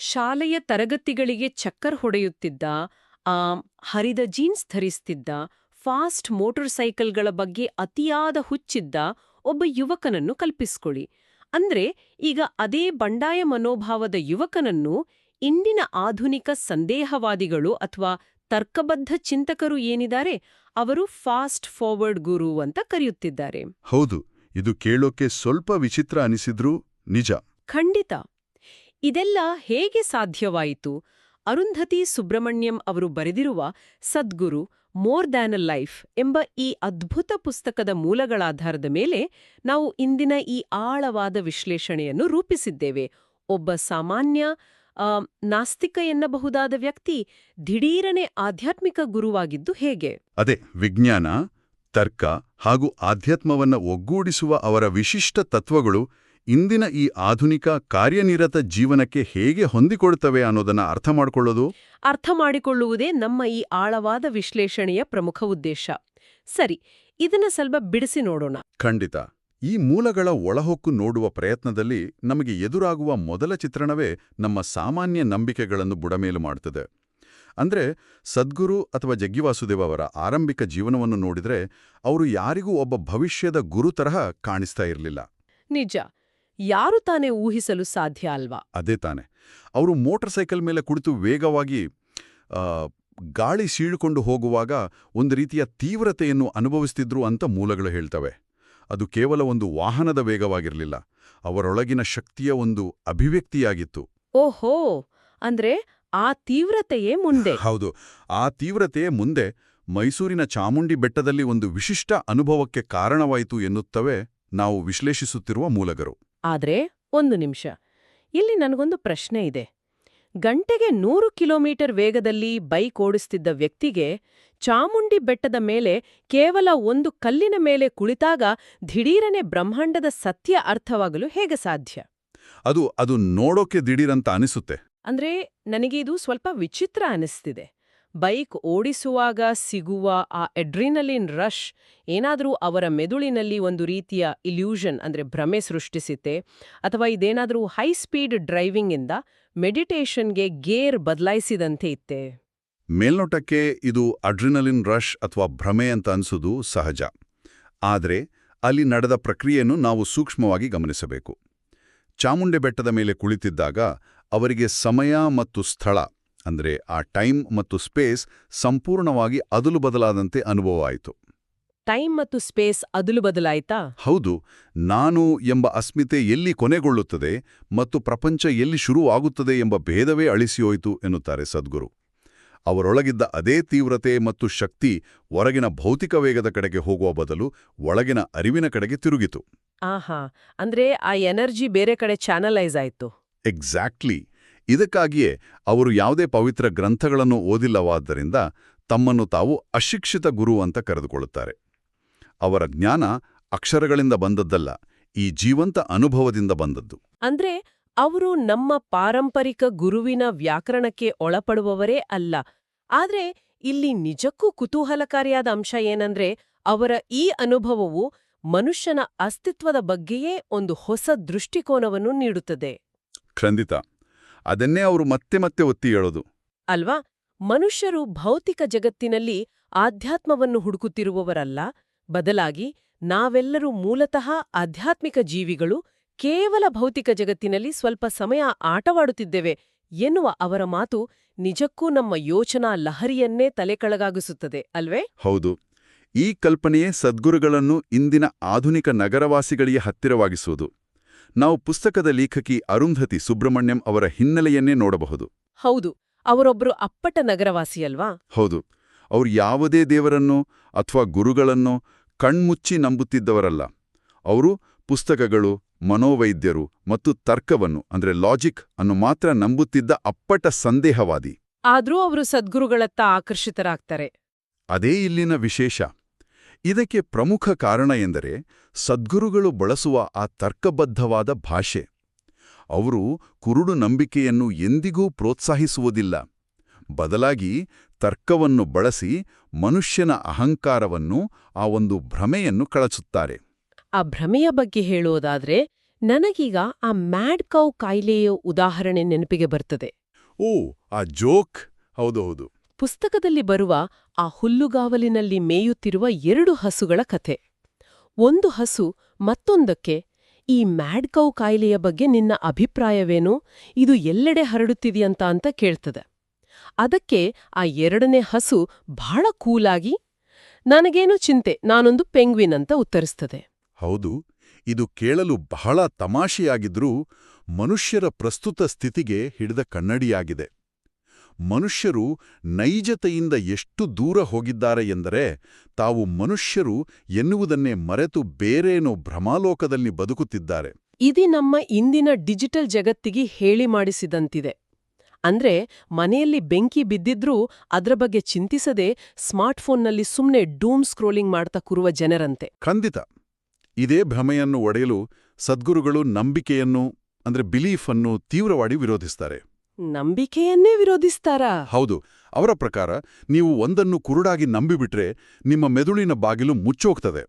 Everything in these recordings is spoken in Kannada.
ಶಾಲೆಯ ತರಗತಿಗಳಿಗೆ ಚಕ್ಕರ್ ಹೊಡೆಯುತ್ತಿದ್ದ, ಆ ಹರಿದ ಜೀನ್ಸ್ ಧರಿಸ್ತಿದ್ದ, ಫಾಸ್ಟ್ ಮೋಟಾರ್ ಸೈಕಲ್ಗಳ ಬಗ್ಗೆ ಅತಿಯಾದ ಹುಚ್ಚಿದ್ದ ಒಬ್ಬ ಯುವಕನನ್ನು ಕಲ್ಪಿಸ್ಕೊಳ್ಳಿ. ಅಂದ್ರೆ ಈಗ ಅದೇ ಬಂಡಾಯ ಮನೋಭಾವದ ಯುವಕನನ್ನು ಇಂದಿನ ಆಧುನಿಕ ಸಂದೇಹವಾದಿಗಳು ಅಥವಾ ತರ್ಕಬದ್ಧ ಚಿಂತಕರು ಏನಿದ್ದಾರೆ ಅವರು ಫಾಸ್ಟ್ ಫಾರ್ವರ್ಡ್ ಗುರು ಅಂತ ಕರೆಯುತ್ತಿದ್ದಾರೆ. ಹೌದು, ಇದು ಕೇಳೋಕೆ ಸ್ವಲ್ಪ ವಿಚಿತ್ರ ಅನಿಸಿದ್ರೂ ನಿಜ. ಖಂಡಿತ. ಇದೆಲ್ಲ ಹೇಗೆ ಸಾಧ್ಯವಾಯಿತು? ಅರುಂಧತಿ ಸುಬ್ರಹ್ಮಣ್ಯಂ ಅವರು ಬರೆದಿರುವ ಸದ್ಗುರು ಮೋರ್ ದ್ಯಾನ್ ಅ ಲೈಫ್ ಎಂಬ ಈ ಅದ್ಭುತ ಪುಸ್ತಕದ ಮೂಲಗಳಾಧಾರದ ಮೇಲೆ ನಾವು ಇಂದಿನ ಈ ಆಳವಾದ ವಿಶ್ಲೇಷಣೆಯನ್ನು ರೂಪಿಸಿದ್ದೇವೆ. ಒಬ್ಬ ಸಾಮಾನ್ಯ ನಾಸ್ತಿಕ ಎನ್ನಬಹುದಾದ ವ್ಯಕ್ತಿ ದಿಢೀರನೆ ಆಧ್ಯಾತ್ಮಿಕ ಗುರುವಾಗಿದ್ದು ಹೇಗೆ? ಅದೇ ವಿಜ್ಞಾನ, ತರ್ಕ ಹಾಗೂ ಆಧ್ಯಾತ್ಮವನ್ನ ಒಗ್ಗೂಡಿಸುವ ಅವರ ವಿಶಿಷ್ಟ ತತ್ವಗಳು ಇಂದಿನ ಈ ಆಧುನಿಕ ಕಾರ್ಯನಿರತ ಜೀವನಕ್ಕೆ ಹೇಗೆ ಹೊಂದಿಕೊಳ್ತವೆ ಅನ್ನೋದನ್ನ ಅರ್ಥ ಮಾಡಿಕೊಳ್ಳುವುದೇ ನಮ್ಮ ಈ ಆಳವಾದ ವಿಶ್ಲೇಷಣೆಯ ಪ್ರಮುಖ ಉದ್ದೇಶ. ಸರಿ, ಇದನ್ನ ಸ್ವಲ್ಪ ಬಿಡಿಸಿ ನೋಡೋಣ. ಖಂಡಿತ. ಈ ಮೂಲಗಳ ಒಳಹೊಕ್ಕು ನೋಡುವ ಪ್ರಯತ್ನದಲ್ಲಿ ನಮಗೆ ಎದುರಾಗುವ ಮೊದಲ ಚಿತ್ರಣವೇ ನಮ್ಮ ಸಾಮಾನ್ಯ ನಂಬಿಕೆಗಳನ್ನು ಬುಡಮೇಲು ಮಾಡುತ್ತದೆ. ಅಂದ್ರೆ ಸದ್ಗುರು ಅಥವಾ ಜಗ್ಗಿ ವಾಸುದೇವ ಅವರ ಆರಂಭಿಕ ಜೀವನವನ್ನು ನೋಡಿದ್ರೆ ಅವರು ಯಾರಿಗೂ ಒಬ್ಬ ಭವಿಷ್ಯದ ಗುರು ತರಹ ಕಾಣಿಸ್ತಾ ಇರಲಿಲ್ಲ. ನಿಜ. ಯಾರು ತಾನೇ ಊಹಿಸಲು ಸಾಧ್ಯ ಅಲ್ವಾ? ಅದೇ ತಾನೆ. ಅವರು ಮೋಟಾರ್ ಸೈಕಲ್ ಮೇಲೆ ಕುಳಿತು ವೇಗವಾಗಿ ಗಾಳಿ ಸೀಳಿಕೊಂಡು ಹೋಗುವಾಗ ಒಂದು ರೀತಿಯ ತೀವ್ರತೆಯನ್ನು ಅನುಭವಿಸ್ತಿದ್ರು ಅಂತ ಮೂಲಗಳು ಹೇಳ್ತವೆ. ಅದು ಕೇವಲ ಒಂದು ವಾಹನದ ವೇಗವಾಗಿರಲಿಲ್ಲ, ಅವರೊಳಗಿನ ಶಕ್ತಿಯ ಒಂದು ಅಭಿವ್ಯಕ್ತಿಯಾಗಿತ್ತು. ಓಹೋ, ಅಂದ್ರೆ ಆ ತೀವ್ರತೆಯೇ ಮುಂದೆ? ಹೌದು, ಆ ತೀವ್ರತೆಯೇ ಮುಂದೆ ಮೈಸೂರಿನ ಚಾಮುಂಡಿ ಬೆಟ್ಟದಲ್ಲಿ ಒಂದು ವಿಶಿಷ್ಟ ಅನುಭವಕ್ಕೆ ಕಾರಣವಾಯಿತು ಎನ್ನುತ್ತವೆ ನಾವು ವಿಶ್ಲೇಷಿಸುತ್ತಿರುವ ಮೂಲಗರು. ಆದ್ರೆ ಒಂದು ನಿಮಿಷ, ಇಲ್ಲಿ ನನಗೊಂದು ಪ್ರಶ್ನೆ ಇದೆ. ಗಂಟೆಗೆ 100 ಕಿಲೋಮೀಟರ್ ವೇಗದಲ್ಲಿ ಬೈಕ್ ಓಡಿಸ್ತಿದ್ದ ವ್ಯಕ್ತಿಗೆ ಚಾಮುಂಡಿ ಬೆಟ್ಟದ ಮೇಲೆ ಕೇವಲ ಒಂದು ಕಲ್ಲಿನ ಮೇಲೆ ಕುಳಿತಾಗ ದಿಢೀರನೆ ಬ್ರಹ್ಮಾಂಡದ ಸತ್ಯ ಅರ್ಥವಾಗಲು ಹೇಗೆ ಸಾಧ್ಯ? ಅದು ನೋಡೋಕೆ ದಿಢೀರಂತ ಅನಿಸುತ್ತೆ. ಅಂದ್ರೆ ನನಗೆ ಇದು ಸ್ವಲ್ಪ ವಿಚಿತ್ರ ಅನಿಸ್ತಿದೆ. ಬೈಕ್ ಓಡಿಸುವಾಗ ಸಿಗುವ ಆ ಎಡ್ರಿನಲಿನ್ ರಶ್ ಏನಾದರೂ ಅವರ ಮೆದುಳಿನಲ್ಲಿ ಒಂದು ರೀತಿಯ ಇಲ್ಯೂಷನ್ ಅಂದ್ರೆ ಭ್ರಮೆ ಸೃಷ್ಟಿಸಿತ್ತೆ, ಅಥವಾ ಇದೇನಾದರೂ ಹೈ ಸ್ಪೀಡ್ ಡ್ರೈವಿಂಗಿಂದ ಮೆಡಿಟೇಷನ್ಗೆ ಗೇರ್ ಬದಲಾಯಿಸಿದಂತೆ ಇತ್ತೆ? ಮೇಲ್ನೋಟಕ್ಕೆ ಇದು ಅಡ್ರಿನಲಿನ್ ರಶ್ ಅಥವಾ ಭ್ರಮೆ ಅಂತ ಅನ್ಸೋದು ಸಹಜ. ಆದರೆ ಅಲ್ಲಿ ನಡೆದ ಪ್ರಕ್ರಿಯೆಯನ್ನು ನಾವು ಸೂಕ್ಷ್ಮವಾಗಿ ಗಮನಿಸಬೇಕು. ಚಾಮುಂಡಿ ಬೆಟ್ಟದ ಮೇಲೆ ಕುಳಿತಿದ್ದಾಗ ಅವರಿಗೆ ಸಮಯ ಮತ್ತು ಸ್ಥಳ ಅಂದ್ರೆ ಆ ಟೈಮ್ ಮತ್ತು ಸ್ಪೇಸ್ ಸಂಪೂರ್ಣವಾಗಿ ಅದಲು ಬದಲಾದಂತೆ ಅನುಭವ ಆಯಿತು. ಟೈಮ್ ಮತ್ತು ಸ್ಪೇಸ್ ಅದಲು ಬದಲಾಯಿತಾ? ಹೌದು. ನಾನು ಎಂಬ ಅಸ್ಮಿತೆ ಎಲ್ಲಿ ಕೊನೆಗೊಳ್ಳುತ್ತದೆ ಮತ್ತು ಪ್ರಪಂಚ ಎಲ್ಲಿ ಶುರುವಾಗುತ್ತದೆ ಎಂಬ ಭೇದವೇ ಅಳಿಸಿಯೋಯಿತು ಎನ್ನುತ್ತಾರೆ ಸದ್ಗುರು. ಅವರೊಳಗಿದ್ದ ಅದೇ ತೀವ್ರತೆ ಮತ್ತು ಶಕ್ತಿ ಹೊರಗಿನ ಭೌತಿಕ ವೇಗದ ಕಡೆಗೆ ಹೋಗುವ ಬದಲು ಒಳಗಿನ ಅರಿವಿನ ಕಡೆಗೆ ತಿರುಗಿತು. ಆಹಾ, ಅಂದ್ರೆ ಆ ಎನರ್ಜಿ ಬೇರೆ ಕಡೆ ಚಾನಲೈಸ್ ಆಯಿತು. ಎಕ್ಸಾಕ್ಟ್ಲಿ. ಇದಕ್ಕಾಗಿಯೇ ಅವರು ಯಾವುದೇ ಪವಿತ್ರ ಗ್ರಂಥಗಳನ್ನು ಓದಿಲ್ಲವಾದ್ದರಿಂದ ತಮ್ಮನ್ನು ತಾವು ಅಶಿಕ್ಷಿತ ಗುರು ಅಂತ ಕರೆದುಕೊಳ್ಳುತ್ತಾರೆ. ಅವರ ಜ್ಞಾನ ಅಕ್ಷರಗಳಿಂದ ಬಂದದ್ದಲ್ಲ, ಈ ಜೀವಂತ ಅನುಭವದಿಂದ ಬಂದದ್ದು. ಅಂದ್ರೆ ಅವರು ನಮ್ಮ ಪಾರಂಪರಿಕ ಗುರುವಿನ ವ್ಯಾಕರಣಕ್ಕೆ ಒಳಪಡುವವರೇ ಅಲ್ಲ. ಆದ್ರೆ ಇಲ್ಲಿ ನಿಜಕ್ಕೂ ಕುತೂಹಲಕಾರಿಯಾದ ಅಂಶ ಏನಂದ್ರೆ ಅವರ ಈ ಅನುಭವವು ಮನುಷ್ಯನ ಅಸ್ತಿತ್ವದ ಬಗ್ಗೆಯೇ ಒಂದು ಹೊಸ ದೃಷ್ಟಿಕೋನವನ್ನು ನೀಡುತ್ತದೆ. ಖಂಡಿತ. ಅದನ್ನೇ ಅವರು ಮತ್ತೆ ಮತ್ತೆ ಒತ್ತಿ ಹೇಳೋದು ಅಲ್ವಾ? ಮನುಷ್ಯರು ಭೌತಿಕ ಜಗತ್ತಿನಲ್ಲಿ ಆಧ್ಯಾತ್ಮವನ್ನು ಹುಡುಕುತ್ತಿರುವವರಲ್ಲ, ಬದಲಾಗಿ ನಾವೆಲ್ಲರೂ ಮೂಲತಃ ಆಧ್ಯಾತ್ಮಿಕ ಜೀವಿಗಳು, ಕೇವಲ ಭೌತಿಕ ಜಗತ್ತಿನಲ್ಲಿ ಸ್ವಲ್ಪ ಸಮಯ ಆಟವಾಡುತ್ತಿದ್ದೇವೆ ಎನ್ನುವ ಅವರ ಮಾತು ನಿಜಕ್ಕೂ ನಮ್ಮ ಯೋಚನಾ ಲಹರಿಯನ್ನೇ ತಲೆಕೆಳಗಾಗಿಸುತ್ತದೆ ಅಲ್ವೇ? ಹೌದು. ಈ ಕಲ್ಪನೆಯೇ ಸದ್ಗುರುಗಳನ್ನು ಇಂದಿನ ಆಧುನಿಕ ನಗರವಾಸಿಗಳಿಗೆ ಹತ್ತಿರವಾಗಿಸುವುದು. ನಾವು ಪುಸ್ತಕದ ಲೇಖಕಿ ಅರುಂಧತಿ ಸುಬ್ರಹ್ಮಣ್ಯಂ ಅವರ ಹಿನ್ನೆಲೆಯನ್ನೇ ನೋಡಬಹುದು. ಹೌದು, ಅವರೊಬ್ಬರು ಅಪ್ಪಟ ನಗರವಾಸಿಯಲ್ವಾ? ಹೌದು. ಅವರು ಯಾವುದೇ ದೇವರನ್ನೋ ಅಥವಾ ಗುರುಗಳನ್ನೋ ಕಣ್ಮುಚ್ಚಿ ನಂಬುತ್ತಿದ್ದವರಲ್ಲ. ಅವರು ಪುಸ್ತಕಗಳು, ಮನೋವೈದ್ಯರು ಮತ್ತು ತರ್ಕವನ್ನು ಅಂದ್ರೆ ಲಾಜಿಕ್ ಅನ್ನು ಮಾತ್ರ ನಂಬುತ್ತಿದ್ದ ಅಪ್ಪಟ ಸಂದೇಹವಾದಿ. ಆದ್ರೂ ಅವರು ಸದ್ಗುರುಗಳತ್ತ ಆಕರ್ಷಿತರಾಗ್ತಾರೆ. ಅದೇ ಇಲ್ಲಿನ ವಿಶೇಷ. ಇದಕ್ಕೆ ಪ್ರಮುಖ ಕಾರಣ ಎಂದರೆ ಸದ್ಗುರುಗಳು ಬಳಸುವ ಆ ತರ್ಕಬದ್ಧವಾದ ಭಾಷೆ. ಅವರು ಕುರುಡು ನಂಬಿಕೆಯನ್ನು ಎಂದಿಗೂ ಪ್ರೋತ್ಸಾಹಿಸುವುದಿಲ್ಲ. ಬದಲಾಗಿ ತರ್ಕವನ್ನು ಬಳಸಿ ಮನುಷ್ಯನ ಅಹಂಕಾರವನ್ನು, ಆ ಒಂದು ಭ್ರಮೆಯನ್ನು ಕಳಚುತ್ತಾರೆ. ಆ ಭ್ರಮೆಯ ಬಗ್ಗೆ ಹೇಳೋದಾದ್ರೆ ನನಗೀಗ ಆ ಮ್ಯಾಡ್ ಕೌ ಕಾಯಿಲೆಯ ಉದಾಹರಣೆ ನೆನಪಿಗೆ ಬರ್ತದೆ. ಓ, ಆ ಜೋಕ್. ಹೌದು. ಪುಸ್ತಕದಲ್ಲಿ ಬರುವ ಆ ಹುಲ್ಲುಗಾವಲಿನಲ್ಲಿ ಮೇಯುತ್ತಿರುವ 2 ಹಸುಗಳ ಕಥೆ. ಒಂದು ಹಸು ಮತ್ತೊಂದಕ್ಕೆ, ಈ ಮ್ಯಾಡ್ ಕೌ ಕಾಯಿಲೆಯ ಬಗ್ಗೆ ನಿನ್ನ ಅಭಿಪ್ರಾಯವೇನು, ಇದು ಎಲ್ಲೆಡೆ ಹರಡುತ್ತಿದೆಯಂತ ಅಂತ ಕೇಳ್ತದೆ. ಅದಕ್ಕೆ ಆ 2ನೇ ಹಸು ಬಹಳ ಕೂಲಾಗಿ, ನನಗೇನು ಚಿಂತೆ, ನಾನೊಂದು ಪೆಂಗ್ವಿನ್ ಅಂತ ಉತ್ತರಿಸ್ತದೆ. ಹೌದು, ಇದು ಕೇಳಲು ಬಹಳ ತಮಾಷೆಯಾಗಿದ್ರೂ ಮನುಷ್ಯರ ಪ್ರಸ್ತುತ ಸ್ಥಿತಿಗೆ ಹಿಡಿದ ಕನ್ನಡಿಯಾಗಿದೆ. ಮನುಷ್ಯರು ನೈಜತೆಯಿಂದ ಎಷ್ಟು ದೂರ ಹೋಗಿದ್ದಾರೆ ಎಂದರೆ, ತಾವು ಮನುಷ್ಯರು ಎನ್ನುವುದನ್ನೇ ಮರೆತು ಬೇರೇನೋ ಭ್ರಮಾಲೋಕದಲ್ಲಿ ಬದುಕುತ್ತಿದ್ದಾರೆ. ಇದು ನಮ್ಮ ಇಂದಿನ ಡಿಜಿಟಲ್ ಜಗತ್ತಿಗೆ ಹೇಳಿ ಮಾಡಿಸಿದಂತಿದೆ. ಅಂದ್ರೆ ಮನೆಯಲ್ಲಿ ಬೆಂಕಿ ಬಿದ್ದಿದ್ರೂ ಅದ್ರ ಬಗ್ಗೆ ಚಿಂತಿಸದೆ ಸ್ಮಾರ್ಟ್ಫೋನ್ನಲ್ಲಿ ಸುಮ್ನೆ ಡೂಮ್ ಸ್ಕ್ರೋಲಿಂಗ್ ಮಾಡ್ತಾ ಕೂರುವ ಜನರಂತೆ. ಖಂಡಿತ. ಇದೇ ಭ್ರಮೆಯನ್ನು ಒಡೆಯಲು ಸದ್ಗುರುಗಳು ನಂಬಿಕೆಯನ್ನು ಬಿಲೀಫ್ ಅನ್ನು ತೀವ್ರವಾಗಿ ವಿರೋಧಿಸ್ತಾರೆ. ನಂಬಿಕೆಯನ್ನೇ ವಿರೋಧಿಸ್ತಾರಾ? ಹೌದು. ಅವರ ಪ್ರಕಾರ ನೀವು ಒಂದನ್ನು ಕುರುಡಾಗಿ ನಂಬಿಬಿಟ್ರೆ ನಿಮ್ಮ ಮೆದುಳಿನ ಬಾಗಿಲು ಮುಚ್ಚೋಗ್ತದೆ.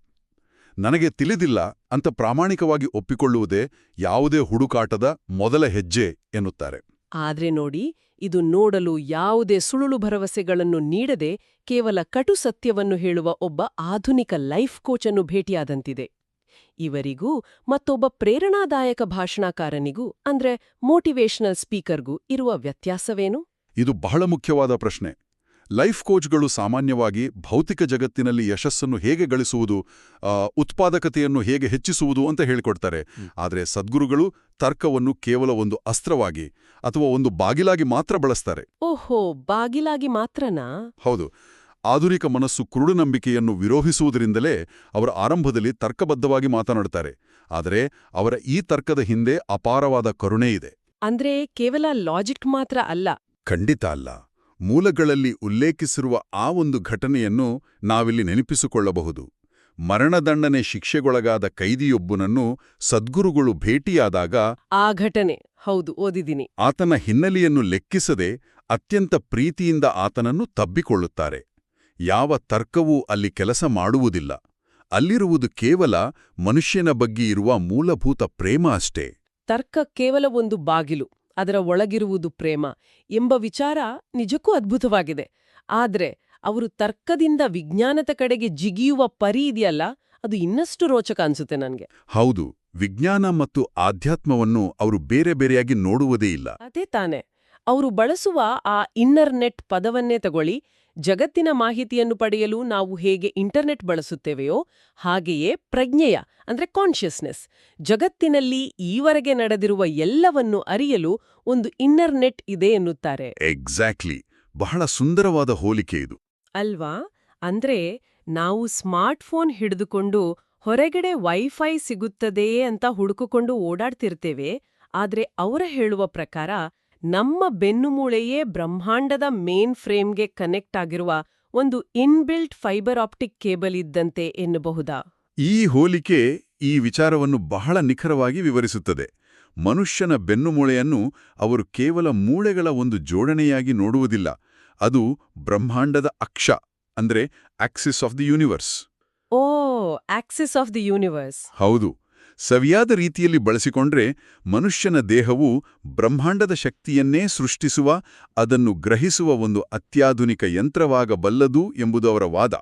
ನನಗೆ ತಿಳಿದಿಲ್ಲ ಅಂತ ಪ್ರಾಮಾಣಿಕವಾಗಿ ಒಪ್ಪಿಕೊಳ್ಳುವುದೇ ಯಾವುದೇ ಹುಡುಕಾಟದ ಮೊದಲ ಹೆಜ್ಜೆ ಎನ್ನುತ್ತಾರೆ. ಆದ್ರೆ ನೋಡಿ, ಇದು ನೋಡಲು ಯಾವುದೇ ಸುಳುಳು ಭರವಸೆಗಳನ್ನು ನೀಡದೆ ಕೇವಲ ಕಟು ಸತ್ಯವನ್ನು ಹೇಳುವ ಒಬ್ಬ ಆಧುನಿಕ ಲೈಫ್ ಕೋಚ್ ಅನ್ನು ಭೇಟಿಯಾದಂತಿದೆ. ಇವರಿಗೂ ಮತ್ತೊಬ್ಬ ಪ್ರೇರಣಾದಾಯಕ ಭಾಷಣಕಾರನಿಗೂ ಮೋಟಿವೇಶನಲ್ ಸ್ಪೀಕರ್ಗೂ ಇರುವ ವ್ಯತ್ಯಾಸವೇನು? ಇದು ಬಹಳ ಮುಖ್ಯವಾದ ಪ್ರಶ್ನೆ. ಲೈಫ್ ಕೋಚ್ಗಳು ಸಾಮಾನ್ಯವಾಗಿ ಭೌತಿಕ ಜಗತ್ತಿನಲ್ಲಿ ಯಶಸ್ಸನ್ನು ಹೇಗೆ ಗಳಿಸುವುದು, ಉತ್ಪಾದಕತೆಯನ್ನು ಹೇಗೆ ಹೆಚ್ಚಿಸುವುದು ಅಂತ ಹೇಳಿಕೊಡ್ತಾರೆ. ಆದರೆ ಸದ್ಗುರುಗಳು ತರ್ಕವನ್ನು ಕೇವಲ ಒಂದು ಅಸ್ತ್ರವಾಗಿ ಅಥವಾ ಒಂದು ಬಾಗಿಲಾಗಿ ಮಾತ್ರ ಬಳಸ್ತಾರೆ. ಓಹೋ, ಬಾಗಿಲಾಗಿ ಮಾತ್ರನಾ? ಹೌದು. ಆಧುನಿಕ ಮನಸ್ಸು ಕುರುಡು ನಂಬಿಕೆಯನ್ನು ವಿರೋಧಿಸುವುದರಿಂದಲೇ ಅವರ ಆರಂಭದಲ್ಲಿ ತರ್ಕಬದ್ಧವಾಗಿ ಮಾತನಾಡುತ್ತಾರೆ. ಆದರೆ ಅವರ ಈ ತರ್ಕದ ಹಿಂದೆ ಅಪಾರವಾದ ಕರುಣೆ ಇದೆ. ಅಂದ್ರೆ ಕೇವಲ ಲಾಜಿಕ್ ಮಾತ್ರ ಅಲ್ಲ. ಖಂಡಿತ ಅಲ್ಲ. ಮೂಲಗಳಲ್ಲಿ ಉಲ್ಲೇಖಿಸಿರುವ ಆ ಒಂದು ಘಟನೆಯನ್ನು ನಾವಿಲ್ಲಿ ನೆನಪಿಸಿಕೊಳ್ಳಬಹುದು. ಮರಣದಂಡನೆ ಶಿಕ್ಷೆಗೊಳಗಾದ ಕೈದಿಯೊಬ್ಬನನ್ನು ಸದ್ಗುರುಗಳು ಭೇಟಿಯಾದಾಗ ಆ ಘಟನೆ, ಹೌದು, ಓದಿದ್ದೀನಿ. ಆತನ ಹಿನ್ನೆಲೆಯನ್ನು ಲೆಕ್ಕಿಸದೆ ಅತ್ಯಂತ ಪ್ರೀತಿಯಿಂದ ಆತನನ್ನು ತಬ್ಬಿಕೊಳ್ಳುತ್ತಾರೆ. ಯಾವ ತರ್ಕವೂ ಅಲ್ಲಿ ಕೆಲಸ ಮಾಡುವುದಿಲ್ಲ. ಅಲ್ಲಿರುವುದು ಕೇವಲ ಮನುಷ್ಯನ ಬಗ್ಗೆ ಇರುವ ಮೂಲಭೂತ ಪ್ರೇಮ ಅಷ್ಟೇ. ತರ್ಕ ಕೇವಲ ಒಂದು ಬಾಗಿಲು, ಅದರ ಒಳಗಿರುವುದು ಪ್ರೇಮ ಎಂಬ ವಿಚಾರ ನಿಜಕ್ಕೂ ಅದ್ಭುತವಾಗಿದೆ. ಆದ್ರೆ ಅವರು ತರ್ಕದಿಂದ ವಿಜ್ಞಾನದ ಕಡೆಗೆ ಜಿಗಿಯುವ ಪರಿ ಇದೆಯಲ್ಲ, ಅದು ಇನ್ನಷ್ಟು ರೋಚಕ ಅನ್ಸುತ್ತೆ ನನ್ಗೆ. ಹೌದು. ವಿಜ್ಞಾನ ಮತ್ತು ಆಧ್ಯಾತ್ಮವನ್ನು ಅವರು ಬೇರೆ ಬೇರೆಯಾಗಿ ನೋಡುವುದೇ ಇಲ್ಲ. ಅದೇ ತಾನೆ. ಅವರು ಬಳಸುವ ಆ ಇನ್ನರ್ನೆಟ್ ಪದವನ್ನೇ ತಗೊಳ್ಳಿ. ಜಗತ್ತಿನ ಮಾಹಿತಿಯನ್ನು ಪಡೆಯಲು ನಾವು ಹೇಗೆ ಇಂಟರ್ನೆಟ್ ಬಳಸುತ್ತೇವೆಯೋ ಹಾಗೆಯೇ ಪ್ರಜ್ಞೆಯ ಕಾನ್ಷಿಯಸ್ನೆಸ್, ಜಗತ್ತಿನಲ್ಲಿ ಈವರೆಗೆ ನಡೆದಿರುವ ಎಲ್ಲವನ್ನೂ ಅರಿಯಲು ಒಂದು ಇನ್ನರ್ನೆಟ್ ಇದೆ ಎನ್ನುತ್ತಾರೆ. ಎಕ್ಸಾಕ್ಟ್ಲಿ. ಬಹಳ ಸುಂದರವಾದ ಹೋಲಿಕೆ ಇದು ಅಲ್ವಾ? ನಾವು ಸ್ಮಾರ್ಟ್ಫೋನ್ ಹಿಡಿದುಕೊಂಡು ಹೊರಗಡೆ ವೈಫೈ ಸಿಗುತ್ತದೆಯೇ ಅಂತ ಹುಡುಕಿಕೊಂಡು ಓಡಾಡ್ತಿರ್ತೇವೆ. ಆದ್ರೆ ಅವರ ಹೇಳುವ ಪ್ರಕಾರ ನಮ್ಮ ಬೆನ್ನುಮೂಳೆಯೇ ಬ್ರಹ್ಮಾಂಡದ ಮೇನ್ ಫ್ರೇಮ್ಗೆ ಕನೆಕ್ಟ್ ಆಗಿರುವ ಒಂದು ಇನ್ಬಿಲ್ಟ್ ಫೈಬರ್ ಆಪ್ಟಿಕ್ ಕೇಬಲ್ ಇದ್ದಂತೆ ಎನ್ನಬಹುದಾ? ಈ ಹೋಲಿಕೆ ಈ ವಿಚಾರವನ್ನು ಬಹಳ ನಿಖರವಾಗಿ ವಿವರಿಸುತ್ತದೆ. ಮನುಷ್ಯನ ಬೆನ್ನುಮೂಳೆಯನ್ನು ಅವರು ಕೇವಲ ಮೂಳೆಗಳ ಒಂದು ಜೋಡಣೆಯಾಗಿ ನೋಡುವುದಿಲ್ಲ. ಅದು ಬ್ರಹ್ಮಾಂಡದ ಅಕ್ಷ, ಆಕ್ಸಿಸ್ ಆಫ್ ದಿ ಯೂನಿವರ್ಸ್. ಓ, ಆಕ್ಸಿಸ್ ಆಫ್ ದಿ ಯೂನಿವರ್ಸ್. ಹೌದು. ಸವಿಯಾದ ರೀತಿಯಲ್ಲಿ ಬಳಸಿಕೊಂಡ್ರೆ ಮನುಷ್ಯನ ದೇಹವು ಬ್ರಹ್ಮಾಂಡದ ಶಕ್ತಿಯನ್ನೇ ಸೃಷ್ಟಿಸುವ, ಅದನ್ನು ಗ್ರಹಿಸುವ ಒಂದು ಅತ್ಯಾಧುನಿಕ ಯಂತ್ರವಾಗಬಲ್ಲದು ಎಂಬುದು ಅವರ ವಾದ.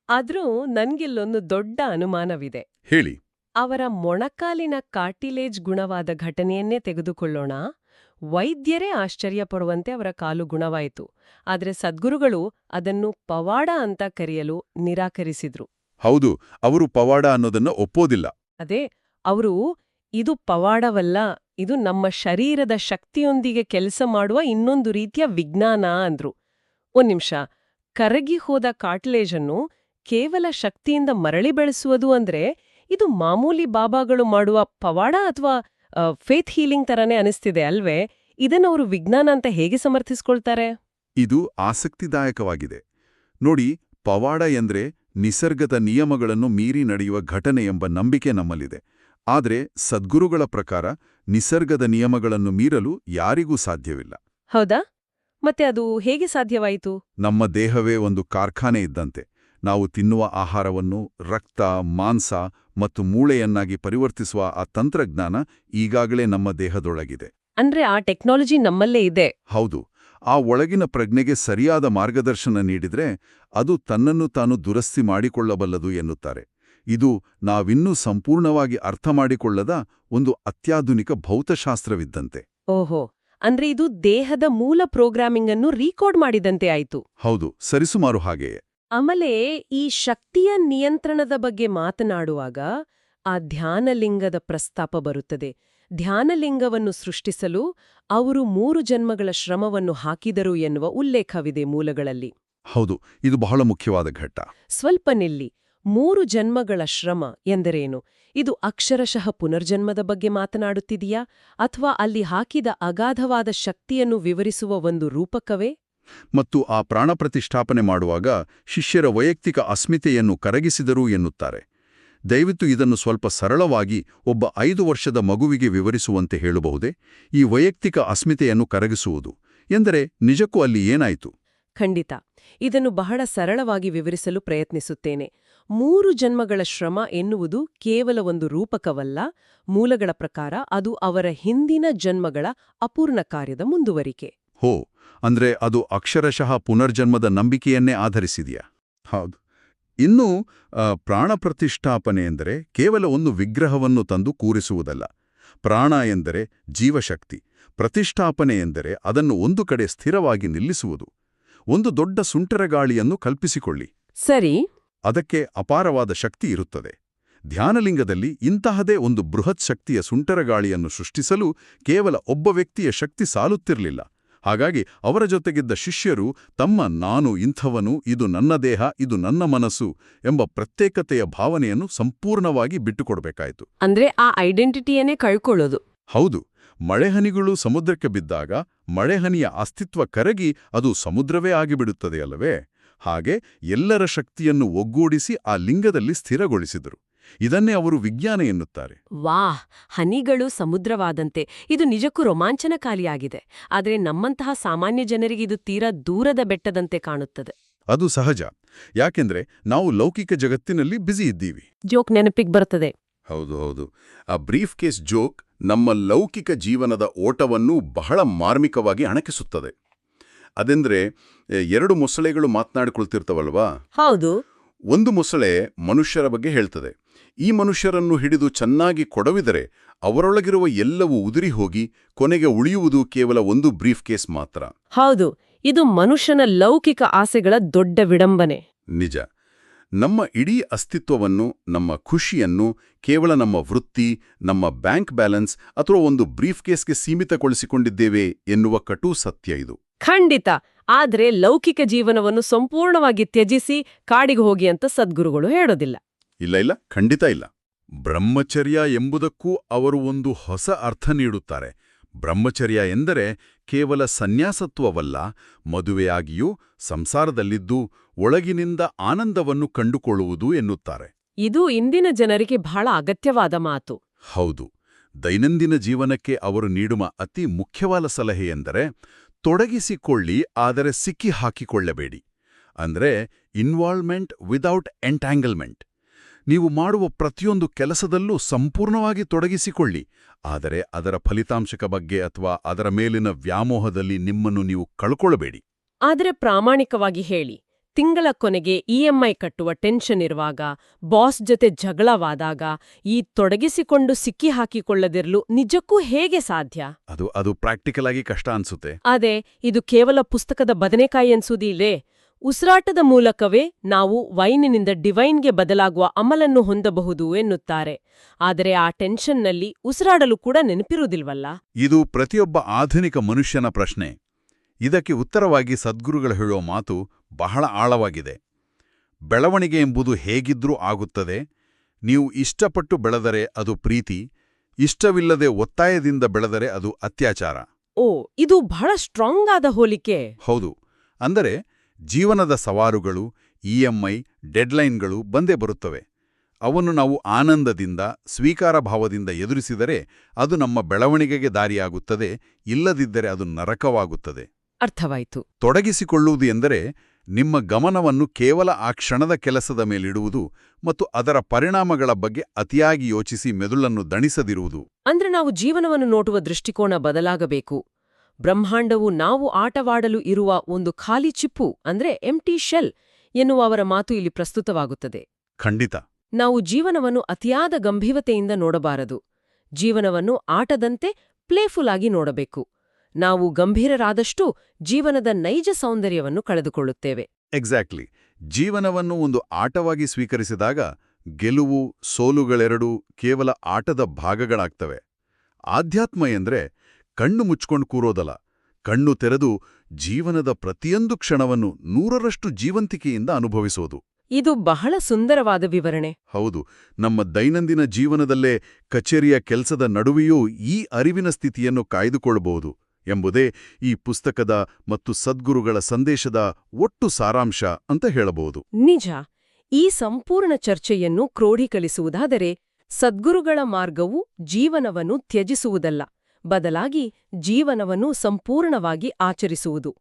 ಆದ್ರೂ ನನ್ಗಿಲ್ಲೊಂದು ದೊಡ್ಡ ಅನುಮಾನವಿದೆ. ಹೇಳಿ. ಅವರ ಮೊಣಕಾಲಿನ ಕಾರ್ಟಿಲೇಜ್ ಗುಣವಾದ ಘಟನೆಯನ್ನೇ ತೆಗೆದುಕೊಳ್ಳೋಣ. ವೈದ್ಯರೇ ಆಶ್ಚರ್ಯಪಡುವಂತೆ ಅವರ ಕಾಲು ಗುಣವಾಯಿತು. ಆದ್ರೆ ಸದ್ಗುರುಗಳು ಅದನ್ನು ಪವಾಡ ಅಂತ ಕರೆಯಲು ನಿರಾಕರಿಸಿದ್ರು. ಹೌದು, ಅವರು ಪವಾಡ ಅನ್ನೋದನ್ನ ಒಪ್ಪೋದಿಲ್ಲ. ಅದೇ, ಅವರು ಇದು ಪವಾಡವಲ್ಲ, ಇದು ನಮ್ಮ ಶರೀರದ ಶಕ್ತಿಯೊಂದಿಗೆ ಕೆಲಸ ಮಾಡುವ ಇನ್ನೊಂದು ರೀತಿಯ ವಿಜ್ಞಾನ ಅಂದ್ರು. ಒಂದ್ ನಿಮಿಷ, ಕರಗಿ ಹೋದ ಕಾರ್ಟಿಲೇಜನ್ನು ಕೇವಲ ಶಕ್ತಿಯಿಂದ ಮರಳಿ ಬೆಳೆಸುವುದು ಇದು ಮಾಮೂಲಿ ಬಾಬಾಗಳು ಮಾಡುವ ಪವಾಡ ಅಥವಾ ಫೇತ್ ಹೀಲಿಂಗ್ ತರನೇ ಅನಿಸ್ತಿದೆ ಅಲ್ವೇ? ಇದನ್ನವರು ವಿಜ್ಞಾನ ಅಂತ ಹೇಗೆ ಸಮರ್ಥಿಸ್ಕೊಳ್ತಾರೆ? ಇದು ಆಸಕ್ತಿದಾಯಕವಾಗಿದೆ. ನೋಡಿ, ಪವಾಡ ಎಂದ್ರೆ ನಿಸರ್ಗದ ನಿಯಮಗಳನ್ನು ಮೀರಿ ನಡೆಯುವ ಘಟನೆ ಎಂಬ ನಂಬಿಕೆ ನಮ್ಮಲ್ಲಿದೆ. ಆದರೆ ಸದ್ಗುರುಗಳ ಪ್ರಕಾರ ನಿಸರ್ಗದ ನಿಯಮಗಳನ್ನು ಮೀರಲು ಯಾರಿಗೂ ಸಾಧ್ಯವಿಲ್ಲ. ಹೌದಾ? ಮತ್ತೆ ಅದು ಹೇಗೆ ಸಾಧ್ಯವಾಯಿತು? ನಮ್ಮ ದೇಹವೇ ಒಂದು ಕಾರ್ಖಾನೆ ಇದ್ದಂತೆ. ನಾವು ತಿನ್ನುವ ಆಹಾರವನ್ನು ರಕ್ತ, ಮಾಂಸ ಮತ್ತು ಮೂಳೆಯನ್ನಾಗಿ ಪರಿವರ್ತಿಸುವ ಆ ತಂತ್ರಜ್ಞಾನ ಈಗಾಗಲೇ ನಮ್ಮ ದೇಹದೊಳಗಿದೆ. ಅಂದ್ರೆ ಆ ಟೆಕ್ನಾಲಜಿ ನಮ್ಮಲ್ಲೇ ಇದೆ. ಹೌದು. ಆ ಒಳಗಿನ ಪ್ರಜ್ಞೆಗೆ ಸರಿಯಾದ ಮಾರ್ಗದರ್ಶನ ನೀಡಿದ್ರೆ ಅದು ತನ್ನನ್ನು ತಾನು ದುರಸ್ತಿ ಮಾಡಿಕೊಳ್ಳಬಲ್ಲದು ಎನ್ನುತ್ತಾರೆ. ಇದು ನಾವಿನ್ನೂ ಸಂಪೂರ್ಣವಾಗಿ ಅರ್ಥ ಮಾಡಿಕೊಳ್ಳದ ಒಂದು ಅತ್ಯಾಧುನಿಕ ಭೌತಶಾಸ್ತ್ರವಿದ್ದಂತೆ. ಓಹೋ, ಅಂದ್ರೆ ಇದು ದೇಹದ ಮೂಲ ಪ್ರೋಗ್ರಾಮಿಂಗ್ ಅನ್ನು ರೀಕೋಡ್ ಮಾಡಿದಂತೆ ಆಯ್ತು. ಹೌದು, ಸರಿಸುಮಾರು ಹಾಗೆಯೇ. ಆಮೇಲೆ ಈ ಶಕ್ತಿಯ ನಿಯಂತ್ರಣದ ಬಗ್ಗೆ ಮಾತನಾಡುವಾಗ ಆ ಧ್ಯಾನಲಿಂಗದ ಪ್ರಸ್ತಾಪ ಬರುತ್ತದೆ. ಧ್ಯಾನಲಿಂಗವನ್ನು ಸೃಷ್ಟಿಸಲು ಅವರು 3 ಜನ್ಮಗಳ ಶ್ರಮವನ್ನು ಹಾಕಿದರು ಎನ್ನುವ ಉಲ್ಲೇಖವಿದೆ ಮೂಲಗಳಲ್ಲಿ. ಹೌದು, ಇದು ಬಹಳ ಮುಖ್ಯವಾದ ಘಟ್ಟ. ಸ್ವಲ್ಪ ನಿಲ್ಲಿ. 3 ಜನ್ಮಗಳ ಶ್ರಮ ಎಂದರೇನು? ಇದು ಅಕ್ಷರಶಃ ಪುನರ್ಜನ್ಮದ ಬಗ್ಗೆ ಮಾತನಾಡುತ್ತಿದೆಯಾ ಅಥವಾ ಅಲ್ಲಿ ಹಾಕಿದ ಅಗಾಧವಾದ ಶಕ್ತಿಯನ್ನು ವಿವರಿಸುವ ಒಂದು ರೂಪಕವೇ? ಮತ್ತು ಆ ಪ್ರಾಣ ಪ್ರತಿಷ್ಠಾಪನೆ ಮಾಡುವಾಗ ಶಿಷ್ಯರ ವೈಯಕ್ತಿಕ ಅಸ್ಮಿತೆಯನ್ನು ಕರಗಿಸಿದರು ಎನ್ನುತ್ತಾರೆ. ದಯವಿಟ್ಟು ಇದನ್ನು ಸ್ವಲ್ಪ ಸರಳವಾಗಿ ಒಬ್ಬ 5 ವರ್ಷದ ಮಗುವಿಗೆ ವಿವರಿಸುವಂತೆ ಹೇಳಬಹುದೇ? ಈ ವೈಯಕ್ತಿಕ ಅಸ್ಮಿತೆಯನ್ನು ಕರಗಿಸುವುದು ಎಂದರೆ ನಿಜಕ್ಕೂ ಅಲ್ಲಿ ಏನಾಯಿತು? ಖಂಡಿತ. ಇದನ್ನು ಬಹಳ ಸರಳವಾಗಿ ವಿವರಿಸಲು ಪ್ರಯತ್ನಿಸುತ್ತೇನೆ. 3 ಜನ್ಮಗಳ ಶ್ರಮ ಎನ್ನುವುದು ಕೇವಲ ಒಂದು ರೂಪಕವಲ್ಲ. ಮೂಲಗಳ ಪ್ರಕಾರ ಅದು ಅವರ ಹಿಂದಿನ ಜನ್ಮಗಳ ಅಪೂರ್ಣ ಕಾರ್ಯದ ಮುಂದುವರಿಕೆ. ಹೋ, ಅಂದ್ರೆ ಅದು ಅಕ್ಷರಶಃ ಪುನರ್ಜನ್ಮದ ನಂಬಿಕೆಯನ್ನೇ ಆಧರಿಸಿದೆಯಾ? ಹೌದು. ಇನ್ನು ಪ್ರಾಣ ಪ್ರತಿಷ್ಠಾಪನೆ ಎಂದರೆ ಕೇವಲ ಒಂದು ವಿಗ್ರಹವನ್ನು ತಂದು ಕೂರಿಸುವುದಲ್ಲ. ಪ್ರಾಣ ಎಂದರೆ ಜೀವಶಕ್ತಿ. ಪ್ರತಿಷ್ಠಾಪನೆ ಎಂದರೆ ಅದನ್ನು ಒಂದು ಕಡೆ ಸ್ಥಿರವಾಗಿ ನಿಲ್ಲಿಸುವುದು. ಒಂದು ದೊಡ್ಡ ಸುಂಟರಗಾಳಿಯನ್ನು ಕಲ್ಪಿಸಿಕೊಳ್ಳಿ. ಸರಿ. ಅದಕ್ಕೆ ಅಪಾರವಾದ ಶಕ್ತಿ ಇರುತ್ತದೆ. ಧ್ಯಾನಲಿಂಗದಲ್ಲಿ ಇಂತಹದೇ ಒಂದು ಬೃಹತ್ ಶಕ್ತಿಯ ಸುಂಟರಗಾಳಿಯನ್ನು ಸೃಷ್ಟಿಸಲು ಕೇವಲ ಒಬ್ಬ ವ್ಯಕ್ತಿಯ ಶಕ್ತಿ ಸಾಲುತ್ತಿರಲಿಲ್ಲ. ಹಾಗಾಗಿ ಅವರ ಜೊತೆಗಿದ್ದ ಶಿಷ್ಯರು ತಮ್ಮ ನಾನು ಇಂಥವನು, ಇದು ನನ್ನ ದೇಹ, ಇದು ನನ್ನ ಮನಸ್ಸು ಎಂಬ ಪ್ರತ್ಯೇಕತೆಯ ಭಾವನೆಯನ್ನು ಸಂಪೂರ್ಣವಾಗಿ ಬಿಟ್ಟುಕೊಡಬೇಕಾಯಿತು. ಅಂದ್ರೆ ಆ ಐಡೆಂಟಿಟಿಯನ್ನೇ ಕಳ್ಕೊಳ್ಳೋದು. ಹೌದು. ಮಳೆಹನಿಗಳು ಸಮುದ್ರಕ್ಕೆ ಬಿದ್ದಾಗ ಮಳೆಹನಿಯ ಅಸ್ತಿತ್ವ ಕರಗಿ ಅದು ಸಮುದ್ರವೇ ಆಗಿಬಿಡುತ್ತದೆ ಅಲ್ಲವೇ? ಹಾಗೆ ಎಲ್ಲರ ಶಕ್ತಿಯನ್ನು ಒಗ್ಗೂಡಿಸಿ ಆ ಲಿಂಗದಲ್ಲಿ ಸ್ಥಿರಗೊಳಿಸಿದರು. ಇದನ್ನೇ ಅವರು ವಿಜ್ಞಾನ ಎನ್ನುತ್ತಾರೆ. ವಾಹ್, ಹನಿಗಳು ಸಮುದ್ರವಾದಂತೆ. ಇದು ನಿಜಕ್ಕೂ ರೋಮಾಂಚನಕಾರಿಯಾಗಿದೆ. ಆದರೆ ನಮ್ಮಂತಹ ಸಾಮಾನ್ಯ ಜನರಿಗೆ ಇದು ತೀರಾ ದೂರದ ಬೆಟ್ಟದಂತೆ ಕಾಣುತ್ತದೆ. ಅದು ಸಹಜ. ಯಾಕೆಂದ್ರೆ ನಾವು ಲೌಕಿಕ ಜಗತ್ತಿನಲ್ಲಿ ಬ್ಯುಸಿ ಇದ್ದೀವಿ. ಜೋಕ್ ನೆನಪಿಗೆ ಬರ್ತದೆ. ಹೌದು. ಆ ಬ್ರೀಫ್ ಕೇಸ್ ಜೋಕ್ ನಮ್ಮ ಲೌಕಿಕ ಜೀವನದ ಓಟವನ್ನು ಬಹಳ ಮಾರ್ಮಿಕವಾಗಿ ಅಣಕಿಸುತ್ತದೆ. ಅದೆಂದ್ರೆ 2 ಮೊಸಳೆಗಳು ಮಾತನಾಡಿಕೊಳ್ತಿರ್ತವಲ್ವಾ? ಹೌದು. ಒಂದು ಮೊಸಳೆ ಮನುಷ್ಯರ ಬಗ್ಗೆ ಹೇಳ್ತದೆ. ಈ ಮನುಷ್ಯರನ್ನು ಹಿಡಿದು ಚೆನ್ನಾಗಿ ಕೊಡವಿದರೆ ಅವರೊಳಗಿರುವ ಎಲ್ಲವೂ ಉದುರಿ ಹೋಗಿ ಕೊನೆಗೆ ಉಳಿಯುವುದು ಕೇವಲ ಒಂದು ಬ್ರೀಫ್ ಕೇಸ್ ಮಾತ್ರ. ಹೌದು, ಇದು ಮನುಷ್ಯನ ಲೌಕಿಕ ಆಸೆಗಳ ದೊಡ್ಡ ವಿಡಂಬನೆ. ನಿಜ. ನಮ್ಮ ಇಡೀ ಅಸ್ತಿತ್ವವನ್ನು, ನಮ್ಮ ಖುಷಿಯನ್ನು ಕೇವಲ ನಮ್ಮ ವೃತ್ತಿ, ನಮ್ಮ ಬ್ಯಾಂಕ್ ಬ್ಯಾಲೆನ್ಸ್ ಅಥವಾ ಒಂದು ಬ್ರೀಫ್ ಕೇಸ್ಗೆ ಸೀಮಿತಗೊಳಿಸಿಕೊಂಡಿದ್ದೇವೆ ಎನ್ನುವ ಕಟು ಸತ್ಯ ಇದು. ಖಂಡಿತ. ಆದ್ರೆ ಲೌಕಿಕ ಜೀವನವನ್ನು ಸಂಪೂರ್ಣವಾಗಿ ತ್ಯಜಿಸಿ ಕಾಡಿಗೆ ಹೋಗಿ ಅಂತ ಸದ್ಗುರುಗಳು ಹೇಳೋದಿಲ್ಲ. ಇಲ್ಲ, ಖಂಡಿತ ಇಲ್ಲ. ಬ್ರಹ್ಮಚರ್ಯ ಎಂಬುದಕ್ಕೂ ಅವರು ಒಂದು ಹೊಸ ಅರ್ಥ ನೀಡುತ್ತಾರೆ. ಬ್ರಹ್ಮಚರ್ಯ ಎಂದರೆ ಕೇವಲ ಸನ್ಯಾಸತ್ವವಲ್ಲ, ಮದುವೆಯಾಗಿಯೂ ಸಂಸಾರದಲ್ಲಿದ್ದು ಒಳಗಿನಿಂದ ಆನಂದವನ್ನು ಕಂಡುಕೊಳ್ಳುವುದು ಎನ್ನುತ್ತಾರೆ. ಇದು ಇಂದಿನ ಜನರಿಗೆ ಬಹಳ ಅಗತ್ಯವಾದ ಮಾತು. ಹೌದು. ದೈನಂದಿನ ಜೀವನಕ್ಕೆ ಅವರು ನೀಡುವ ಅತಿ ಮುಖ್ಯವಾದ ಸಲಹೆ ಎಂದರೆ ತೊಡಗಿಸಿಕೊಳ್ಳಿ, ಆದರೆ ಸಿಕ್ಕಿ ಹಾಕಿಕೊಳ್ಳಬೇಡಿ. ಅಂದ್ರೆ ಇನ್ವಾಲ್ವ್ಮೆಂಟ್ ವಿದೌಟ್ ಎಂಟ್ಯಾಂಗಲ್ಮೆಂಟ್. ನೀವು ಮಾಡುವ ಪ್ರತಿಯೊಂದು ಕೆಲಸದಲ್ಲೂ ಸಂಪೂರ್ಣವಾಗಿ ತೊಡಗಿಸಿಕೊಳ್ಳಿ, ಆದರೆ ಅದರ ಫಲಿತಾಂಶಕ ಬಗ್ಗೆ ಅಥವಾ ಅದರ ಮೇಲಿನ ವ್ಯಾಮೋಹದಲ್ಲಿ ನಿಮ್ಮನ್ನು ನೀವು ಕಳ್ಕೊಳ್ಳಬೇಡಿ. ಆದರೆ ಪ್ರಾಮಾಣಿಕವಾಗಿ ಹೇಳಿ, ತಿಂಗಳ ಕೊನೆಗೆ EMI ಕಟ್ಟುವ ಟೆನ್ಷನ್ ಇರುವಾಗ, ಬಾಸ್ ಜೊತೆ ಜಗಳವಾದಾಗ ಈ ತೊಡಗಿಸಿಕೊಂಡು ಸಿಕ್ಕಿ ಹಾಕಿಕೊಳ್ಳದಿರಲು ನಿಜಕ್ಕೂ ಹೇಗೆ ಸಾಧ್ಯ? ಅದು ಪ್ರಾಕ್ಟಿಕಲ್ ಆಗಿ ಕಷ್ಟ ಅನ್ಸುತ್ತೆ. ಅದೇ, ಇದು ಕೇವಲ ಪುಸ್ತಕದ ಬದನೆಕಾಯಿ ಅನ್ಸುವುದಿಲ್ಲೇ. ಉಸಿರಾಟದ ಮೂಲಕವೇ ನಾವು ವೈನಿನಿಂದ ಡಿವೈನ್ಗೆ ಬದಲಾಗುವ ಅಮಲನ್ನು ಹೊಂದಬಹುದು ಎನ್ನುತ್ತಾರೆ. ಆದರೆ ಆ ಟೆನ್ಷನ್ನಲ್ಲಿ ಉಸಿರಾಡಲು ಕೂಡ ನೆನಪಿರುವುದಿಲ್ವಲ್ಲ? ಇದು ಪ್ರತಿಯೊಬ್ಬ ಆಧುನಿಕ ಮನುಷ್ಯನ ಪ್ರಶ್ನೆ. ಇದಕ್ಕೆ ಉತ್ತರವಾಗಿ ಸದ್ಗುರುಗಳು ಹೇಳುವ ಮಾತು ಬಹಳ ಆಳವಾಗಿದೆ. ಬೆಳವಣಿಗೆ ಎಂಬುದು ಹೇಗಿದ್ರೂ ಆಗುತ್ತದೆ. ನೀವು ಇಷ್ಟಪಟ್ಟು ಬೆಳೆದರೆ ಅದು ಪ್ರೀತಿ, ಇಷ್ಟವಿಲ್ಲದೆ ಒತ್ತಾಯದಿಂದ ಬೆಳೆದರೆ ಅದು ಅತ್ಯಾಚಾರ. ಓ, ಇದು ಬಹಳ ಸ್ಟ್ರಾಂಗ್ ಆದ ಹೋಲಿಕೆ. ಹೌದು. ಅಂದರೆ ಜೀವನದ ಸವಾಲುಗಳು, EMI, ಡೆಡ್ಲೈನ್ಗಳು ಬಂದೇ ಬರುತ್ತವೆ. ಅವನ್ನು ನಾವು ಆನಂದದಿಂದ, ಸ್ವೀಕಾರ ಭಾವದಿಂದ ಎದುರಿಸಿದರೆ ಅದು ನಮ್ಮ ಬೆಳವಣಿಗೆಗೆ ದಾರಿಯಾಗುತ್ತದೆ, ಇಲ್ಲದಿದ್ದರೆ ಅದು ನರಕವಾಗುತ್ತದೆ. ಅರ್ಥವಾಯಿತು. ತೊಡಗಿಸಿಕೊಳ್ಳುವುದು ಎಂದರೆ ನಿಮ್ಮ ಗಮನವನ್ನು ಕೇವಲ ಆ ಕ್ಷಣದ ಕೆಲಸದ ಮೇಲಿಡುವುದು ಮತ್ತು ಅದರ ಪರಿಣಾಮಗಳ ಬಗ್ಗೆ ಅತಿಯಾಗಿ ಯೋಚಿಸಿ ಮೆದುಳನ್ನು ದಣಿಸದಿರುವುದು. ಅಂದ್ರೆ ನಾವು ಜೀವನವನ್ನು ನೋಡುವ ದೃಷ್ಟಿಕೋನ ಬದಲಾಗಬೇಕು. ಬ್ರಹ್ಮಾಂಡವು ನಾವು ಆಟವಾಡಲು ಇರುವ ಒಂದು ಖಾಲಿ ಚಿಪ್ಪು ಅಂದ್ರೆ ಎಂಟಿ ಶೆಲ್ ಎನ್ನುವ ಅವರ ಮಾತು ಇಲ್ಲಿ ಪ್ರಸ್ತುತವಾಗುತ್ತದೆ. ಖಂಡಿತ. ನಾವು ಜೀವನವನ್ನು ಅತಿಯಾದ ಗಂಭೀರತೆಯಿಂದ ನೋಡಬಾರದು. ಜೀವನವನ್ನು ಆಟದಂತೆ ಪ್ಲೇಫುಲ್ ಆಗಿ ನೋಡಬೇಕು. ನಾವು ಗಂಭೀರರಾದಷ್ಟೂ ಜೀವನದ ನೈಜ ಸೌಂದರ್ಯವನ್ನು ಕಳೆದುಕೊಳ್ಳುತ್ತೇವೆ. ಎಕ್ಸಾಕ್ಟ್ಲಿ. ಜೀವನವನ್ನು ಒಂದು ಆಟವಾಗಿ ಸ್ವೀಕರಿಸಿದಾಗ ಗೆಲುವು ಸೋಲುಗಳೆರಡೂ ಕೇವಲ ಆಟದ ಭಾಗಗಳಾಗ್ತವೆ. ಆಧ್ಯಾತ್ಮ ಎಂದ್ರೆ ಕಣ್ಣು ಮುಚ್ಕೊಂಡು ಕೂರೋದಲ್ಲ, ಕಣ್ಣು ತೆರೆದು ಜೀವನದ ಪ್ರತಿಯೊಂದು ಕ್ಷಣವನ್ನು 100ರಷ್ಟು ಜೀವಂತಿಕೆಯಿಂದ ಅನುಭವಿಸೋದು. ಇದು ಬಹಳ ಸುಂದರವಾದ ವಿವರಣೆ. ಹೌದು. ನಮ್ಮ ದೈನಂದಿನ ಜೀವನದಲ್ಲೇ ಕಚೇರಿಯ ಕೆಲಸದ ನಡುವೆಯೂ ಈ ಅರಿವಿನ ಸ್ಥಿತಿಯನ್ನು ಕಾಯ್ದುಕೊಳ್ಳಬಹುದು ಎಂಬುದೇ ಈ ಪುಸ್ತಕದ ಮತ್ತು ಸದ್ಗುರುಗಳ ಸಂದೇಶದ ಒಟ್ಟು ಸಾರಾಂಶ ಅಂತ ಹೇಳಬಹುದು. ನಿಜ. ಈ ಸಂಪೂರ್ಣ ಚರ್ಚೆಯನ್ನು ಕ್ರೋಢೀಕರಿಸುವುದಾದರೆ, ಸದ್ಗುರುಗಳ ಮಾರ್ಗವು ಜೀವನವನ್ನು ತ್ಯಜಿಸುವುದಲ್ಲ, ಬದಲಾಗಿ ಜೀವನವನ್ನು ಸಂಪೂರ್ಣವಾಗಿ ಆಚರಿಸುವುದು.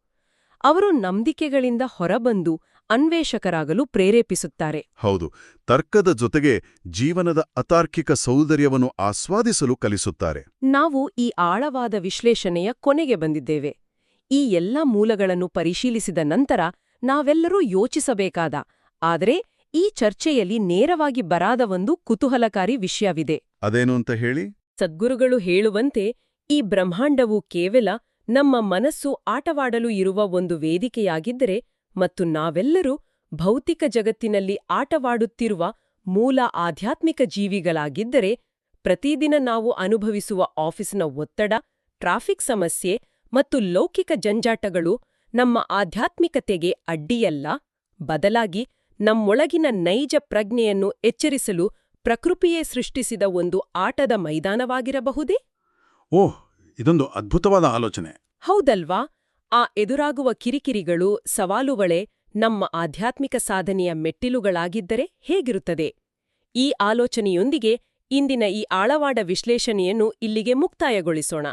ಅವರು ನಂಬಿಕೆಗಳಿಂದ ಹೊರಬಂದು ಅನ್ವೇಷಕರಾಗಲು ಪ್ರೇರೇಪಿಸುತ್ತಾರೆ. ಹೌದು. ತರ್ಕದ ಜೊತೆಗೆ ಜೀವನದ ಅತಾರ್ಕಿಕ ಸೌಂದರ್ಯವನ್ನು ಆಸ್ವಾದಿಸಲು ಕಲಿಸುತ್ತಾರೆ. ನಾವು ಈ ಆಳವಾದ ವಿಶ್ಲೇಷಣೆಯ ಕೊನೆಗೆ ಬಂದಿದ್ದೇವೆ. ಈ ಎಲ್ಲ ಮೂಲಗಳನ್ನು ಪರಿಶೀಲಿಸಿದ ನಂತರ ನಾವೆಲ್ಲರೂ ಯೋಚಿಸಬೇಕಾದ, ಆದರೆ ಈ ಚರ್ಚೆಯಲ್ಲಿ ನೇರವಾಗಿ ಬರಾದ ಒಂದು ಕುತೂಹಲಕಾರಿ ವಿಷಯವಿದೆ. ಅದೇನು ಅಂತ ಹೇಳಿ? ಸದ್ಗುರುಗಳು ಹೇಳುವಂತೆ ಈ ಬ್ರಹ್ಮಾಂಡವು ಕೇವಲ ನಮ್ಮ ಮನಸ್ಸು ಆಟವಾಡಲು ಇರುವ ಒಂದು ವೇದಿಕೆಯಾಗಿದ್ದರೆ ಮತ್ತು ನಾವೆಲ್ಲರೂ ಭೌತಿಕ ಜಗತ್ತಿನಲ್ಲಿ ಆಟವಾಡುತ್ತಿರುವ ಮೂಲ ಆಧ್ಯಾತ್ಮಿಕ ಜೀವಿಗಳಾಗಿದ್ದರೆ, ಪ್ರತಿದಿನ ನಾವು ಅನುಭವಿಸುವ ಆಫೀಸಿನ ಒತ್ತಡ, ಟ್ರಾಫಿಕ್ ಸಮಸ್ಯೆ ಮತ್ತು ಲೌಕಿಕ ಜಂಜಾಟಗಳು ನಮ್ಮ ಆಧ್ಯಾತ್ಮಿಕತೆಗೆ ಅಡ್ಡಿಯಲ್ಲ, ಬದಲಾಗಿ ನಮ್ಮೊಳಗಿನ ನೈಜ ಪ್ರಜ್ಞೆಯನ್ನು ಎಚ್ಚರಿಸಲು ಪ್ರಕೃತಿಯೇ ಸೃಷ್ಟಿಸಿದ ಒಂದು ಆಟದ ಮೈದಾನವಾಗಿರಬಹುದೇ? ಓಹ್, ಇದೊಂದು ಅದ್ಭುತವಾದ ಆಲೋಚನೆ. ಹೌದಲ್ವಾ? ಆ ಎದುರಾಗುವ ಕಿರಿಕಿರಿಗಳು, ಸವಾಲುಗಳೇ ನಮ್ಮ ಆಧ್ಯಾತ್ಮಿಕ ಸಾಧನೆಯ ಮೆಟ್ಟಿಲುಗಳಾಗಿದ್ದರೆ ಹೇಗಿರುತ್ತದೆ? ಈ ಆಲೋಚನೆಯೊಂದಿಗೆ ಇಂದಿನ ಈ ಆಳವಾದ ವಿಶ್ಲೇಷಣೆಯನ್ನು ಇಲ್ಲಿಗೆ ಮುಕ್ತಾಯಗೊಳಿಸೋಣ.